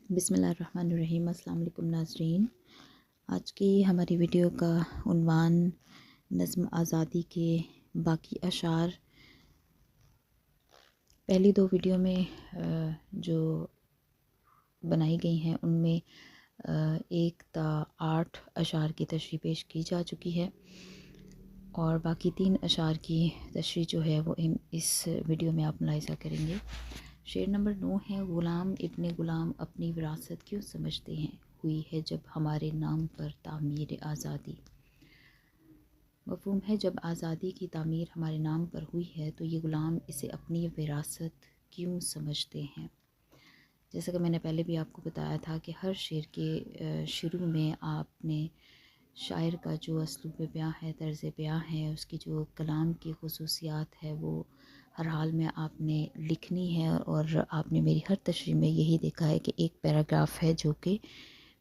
بسم اللہ الرحمن الرحیم۔ السلام علیکم ناظرین، آج کی ہماری ویڈیو کا عنوان نظم آزادی کے باقی اشعار۔ پہلی دو ویڈیو میں جو بنائی گئی ہیں ان میں 1 تا 8 اشعار کی تشریح پیش کی جا چکی ہے، اور باقی 3 اشعار کی تشریح جو ہے وہ اس ویڈیو میں آپ ملاحظہ کریں گے۔ شعر نمبر 9 ہے: غلام ابن غلام اپنی وراثت کیوں سمجھتے ہیں، ہوئی ہے جب ہمارے نام پر تعمیر آزادی۔ مفہوم ہے، جب آزادی کی تعمیر ہمارے نام پر ہوئی ہے تو یہ غلام اسے اپنی وراثت کیوں سمجھتے ہیں۔ جیسا کہ میں نے پہلے بھی آپ کو بتایا تھا کہ ہر شعر کے شروع میں آپ نے شاعر کا جو اسلوب بیاں ہے، طرز بیاں ہے، اس کی جو کلام کی خصوصیات ہے، وہ ہر حال میں آپ نے لکھنی ہے، اور آپ نے میری ہر تشریح میں یہی دیکھا ہے کہ ایک پیراگراف ہے جو کہ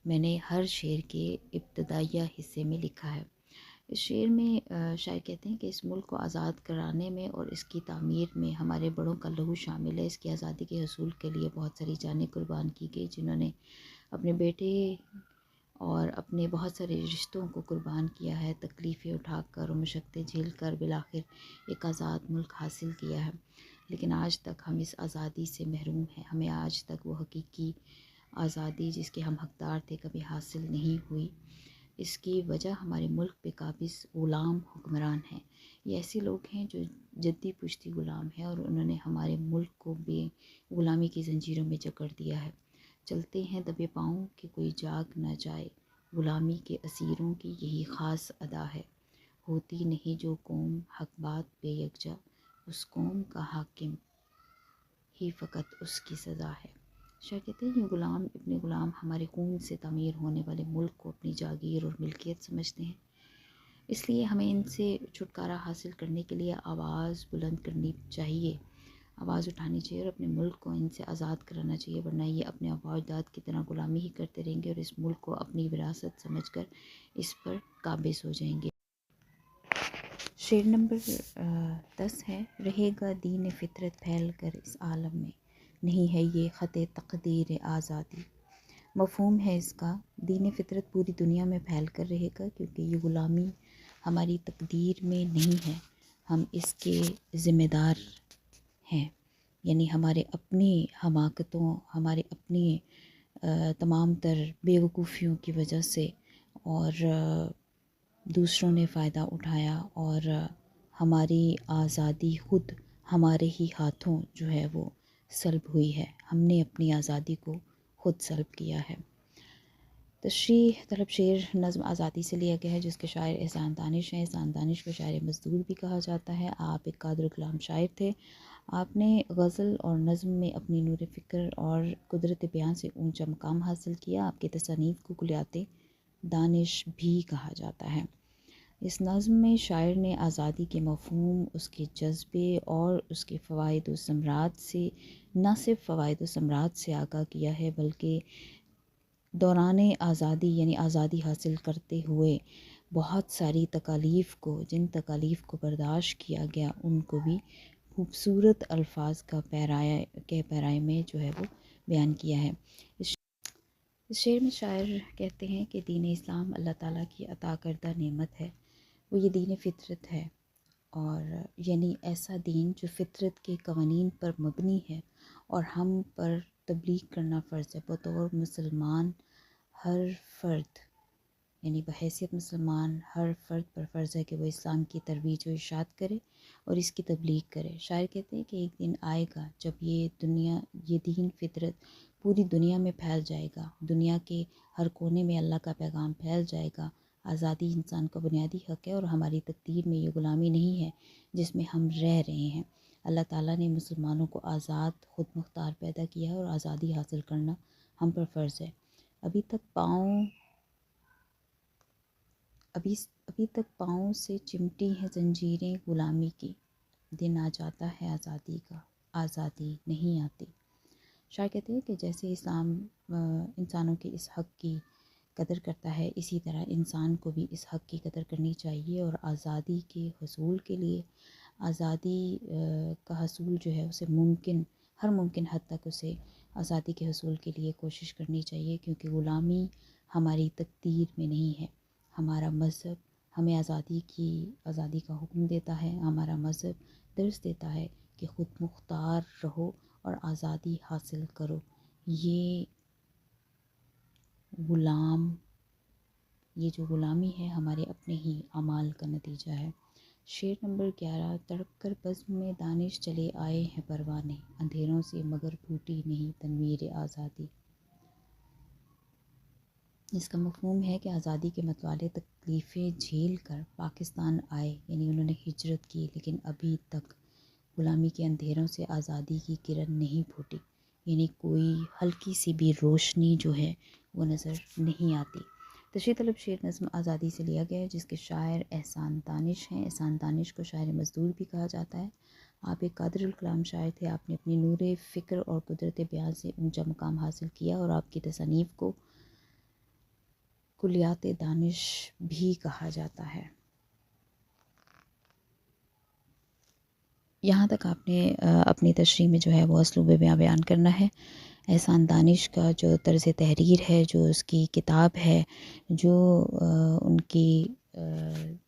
میں نے ہر شعر کے ابتدائیہ حصے میں لکھا ہے۔ اس شعر میں شاعر کہتے ہیں کہ اس ملک کو آزاد کرانے میں اور اس کی تعمیر میں ہمارے بڑوں کا لہو شامل ہے۔ اس کی آزادی کے حصول کے لیے بہت ساری جانیں قربان کی گئی، جنہوں نے اپنے بیٹے اور اپنے بہت سارے رشتوں کو قربان کیا ہے، تکلیفیں اٹھا کر اور مشقتیں جھیل کر بالآخر ایک آزاد ملک حاصل کیا ہے۔ لیکن آج تک ہم اس آزادی سے محروم ہیں، ہمیں آج تک وہ حقیقی آزادی جس کے ہم حقدار تھے کبھی حاصل نہیں ہوئی۔ اس کی وجہ ہمارے ملک پہ قابض غلام حکمران ہیں۔ یہ ایسے لوگ ہیں جو جدی پشتی غلام ہیں، اور انہوں نے ہمارے ملک کو بے غلامی کی زنجیروں میں جکڑ دیا ہے۔ چلتے ہیں دبے پاؤں کہ کوئی جاگ نہ جائے، غلامی کے اسیروں کی یہی خاص ادا ہے۔ ہوتی نہیں جو قوم حق بات پہ یکجا، اس قوم کا حاکم ہی فقط اس کی سزا ہے۔ شاعر کہتے ہیں یہ غلام ابن غلام ہمارے خون سے تعمیر ہونے والے ملک کو اپنی جاگیر اور ملکیت سمجھتے ہیں، اس لیے ہمیں ان سے چھٹکارا حاصل کرنے کے لیے آواز بلند کرنی چاہیے، آواز اٹھانی چاہیے اور اپنے ملک کو ان سے آزاد کرانا چاہیے، ورنہ یہ اپنے آباء و اجداد کی طرح غلامی ہی کرتے رہیں گے اور اس ملک کو اپنی وراثت سمجھ کر اس پر قابض ہو جائیں گے۔ شعر نمبر 10 ہے: رہے گا دین فطرت پھیل کر اس عالم میں، نہیں ہے یہ خط تقدیر آزادی۔ مفہوم ہے اس کا، دین فطرت پوری دنیا میں پھیل کر رہے گا، کیونکہ یہ غلامی ہماری تقدیر میں نہیں ہے، ہم اس کے ذمہ دار ہیں۔ یعنی ہمارے اپنی حماقتوں، ہمارے اپنی تمام تر بے وقوفیوں کی وجہ سے اور دوسروں نے فائدہ اٹھایا، اور ہماری آزادی خود ہمارے ہی ہاتھوں جو ہے وہ سلب ہوئی ہے، ہم نے اپنی آزادی کو خود سلب کیا ہے۔ تشریح طلب شعر نظم آزادی سے لیا گیا ہے، جس کے شاعر احسان دانش ہیں۔ احسان دانش کو شاعر مزدور بھی کہا جاتا ہے۔ آپ ایک قادر کلام شاعر تھے۔ آپ نے غزل اور نظم میں اپنی نور فکر اور قدرت بیان سے اونچا مقام حاصل کیا۔ آپ کی تصانیف کو کلیات دانش بھی کہا جاتا ہے۔ اس نظم میں شاعر نے آزادی کے مفہوم، اس کے جذبے اور اس کے فوائد و ثمرات سے نہ صرف فوائد و ثمرات سے آگاہ کیا ہے، بلکہ دوران آزادی یعنی آزادی حاصل کرتے ہوئے بہت ساری تکالیف کو، جن تکالیف کو برداشت کیا گیا، ان کو بھی خوبصورت الفاظ کا پیرائے میں جو ہے وہ بیان کیا ہے۔ اس شعر میں شاعر کہتے ہیں کہ دین اسلام اللہ تعالیٰ کی عطا کردہ نعمت ہے، وہ یہ دین فطرت ہے، اور یعنی ایسا دین جو فطرت کے قوانین پر مبنی ہے، اور ہم پر تبلیغ کرنا فرض ہے۔ بطور مسلمان ہر فرد یعنی بحیثیت مسلمان ہر فرد پر فرض ہے کہ وہ اسلام کی ترویج و اشاعت کرے اور اس کی تبلیغ کرے۔ شاعر کہتے ہیں کہ ایک دن آئے گا جب یہ دین فطرت پوری دنیا میں پھیل جائے گا، دنیا کے ہر کونے میں اللہ کا پیغام پھیل جائے گا۔ آزادی انسان کا بنیادی حق ہے، اور ہماری تقدیر میں یہ غلامی نہیں ہے جس میں ہم رہ رہے ہیں۔ اللہ تعالیٰ نے مسلمانوں کو آزاد خود مختار پیدا کیا ہے، اور آزادی حاصل کرنا ہم پر فرض ہے۔ ابھی تک پاؤں سے چمٹی ہیں زنجیریں غلامی کی، دن آ جاتا ہے آزادی کا، آزادی نہیں آتی۔ شاعر کہتے ہیں کہ جیسے اسلام انسانوں کے اس حق کی قدر کرتا ہے، اسی طرح انسان کو بھی اس حق کی قدر کرنی چاہیے، اور آزادی کے حصول کے لیے، آزادی کا حصول جو ہے اسے ہر ممکن حد تک اسے آزادی کے حصول کے لیے کوشش کرنی چاہیے، کیونکہ غلامی ہماری تقدیر میں نہیں ہے۔ ہمارا مذہب ہمیں آزادی کا حکم دیتا ہے، ہمارا مذہب درس دیتا ہے کہ خود مختار رہو اور آزادی حاصل کرو۔ یہ جو غلامی ہے ہمارے اپنے ہی اعمال کا نتیجہ ہے۔ شعر نمبر 11، تڑپ کر بزم میں دانش چلے آئے ہیں پروانے، اندھیروں سے مگر پھوٹی نہیں تنویر آزادی۔ اس کا مفہوم ہے کہ آزادی کے متوالے تکلیفیں جھیل کر پاکستان آئے، یعنی انہوں نے ہجرت کی، لیکن ابھی تک غلامی کے اندھیروں سے آزادی کی کرن نہیں پھوٹی، یعنی کوئی ہلکی سی بھی روشنی جو ہے وہ نظر نہیں آتی۔ تشریح طلب شعر نظم آزادی سے لیا گیا ہے، جس کے شاعر احسان دانش ہیں۔ احسان دانش کو شاعر مزدور بھی کہا جاتا ہے۔ آپ ایک قادر الکلام شاعر تھے۔ آپ نے اپنی نور فکر اور قدرت بیان سے اونچا مقام حاصل کیا، اور آپ کی تصانیف کو کلیات دانش بھی کہا جاتا ہے۔ یہاں تک آپ نے اپنی تشریح میں جو ہے وہ اسلوب بیان کرنا ہے۔ احسان دانش کا جو طرز تحریر ہے، جو اس کی کتاب ہے، جو ان کی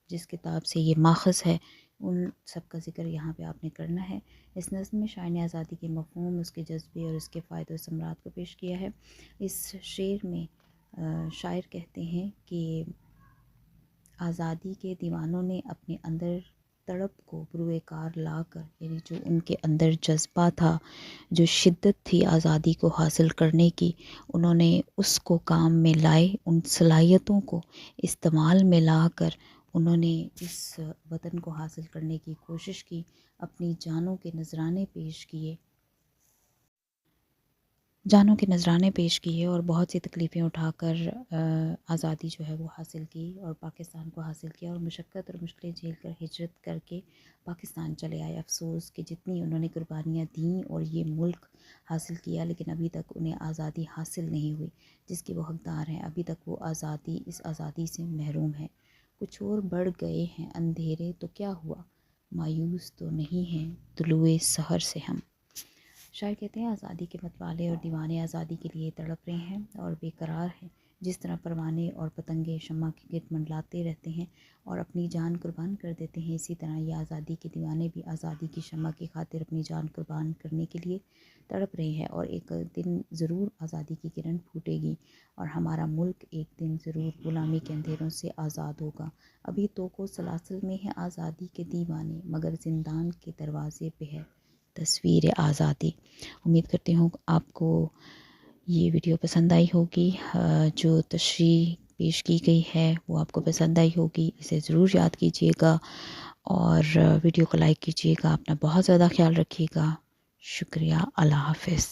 جس کتاب سے یہ ماخذ ہے، ان سب کا ذکر یہاں پہ آپ نے کرنا ہے۔ اس نظم میں شاعر نے آزادی کے مفہوم، اس کے جذبے اور اس کے فائدے و ثمرات کو پیش کیا ہے۔ اس شعر میں شاعر کہتے ہیں کہ آزادی کے دیوانوں نے اپنے اندر تڑپ کو بروئے کار لا کر، یعنی جو ان کے اندر جذبہ تھا، جو شدت تھی آزادی کو حاصل کرنے کی، انہوں نے اس کو کام میں لائے، ان صلاحیتوں کو استعمال میں لا کر انہوں نے اس وطن کو حاصل کرنے کی کوشش کی، اپنی جانوں کے نذرانے پیش کیے اور بہت سی تکلیفیں اٹھا کر آزادی جو ہے وہ حاصل کی اور پاکستان کو حاصل کیا، اور مشقت اور مشکلیں جھیل کر ہجرت کر کے پاکستان چلے آئے۔ افسوس کہ جتنی انہوں نے قربانیاں دیں اور یہ ملک حاصل کیا، لیکن ابھی تک انہیں آزادی حاصل نہیں ہوئی جس کے وہ حقدار ہیں۔ ابھی تک وہ اس آزادی سے محروم ہیں۔ کچھ اور بڑھ گئے ہیں اندھیرے تو کیا ہوا، مایوس تو نہیں ہیں طلوع سحر سے ہم۔ شاعر کہتے ہیں آزادی کے متوالے اور دیوانے آزادی کے لیے تڑپ رہے ہیں اور بے قرار ہیں۔ جس طرح پروانے اور پتنگے شمع کے گرد منڈلاتے رہتے ہیں اور اپنی جان قربان کر دیتے ہیں، اسی طرح یہ آزادی کے دیوانے بھی آزادی کی شمع کی خاطر اپنی جان قربان کرنے کے لیے تڑپ رہے ہیں، اور ایک دن ضرور آزادی کی کرن پھوٹے گی اور ہمارا ملک ایک دن ضرور غلامی کے اندھیروں سے آزاد ہوگا۔ ابھی تو کو سلاسل میں ہے آزادی کے دیوانے، مگر زندان کے دروازے پہ ہے تصویر آزادی۔ امید کرتی ہوں آپ کو یہ ویڈیو پسند آئی ہوگی، جو تشریح پیش کی گئی ہے وہ آپ کو پسند آئی ہوگی۔ اسے ضرور یاد کیجیے گا اور ویڈیو کو لائک کیجیے گا۔ اپنا بہت زیادہ خیال رکھیے گا۔ شکریہ۔ اللہ حافظ۔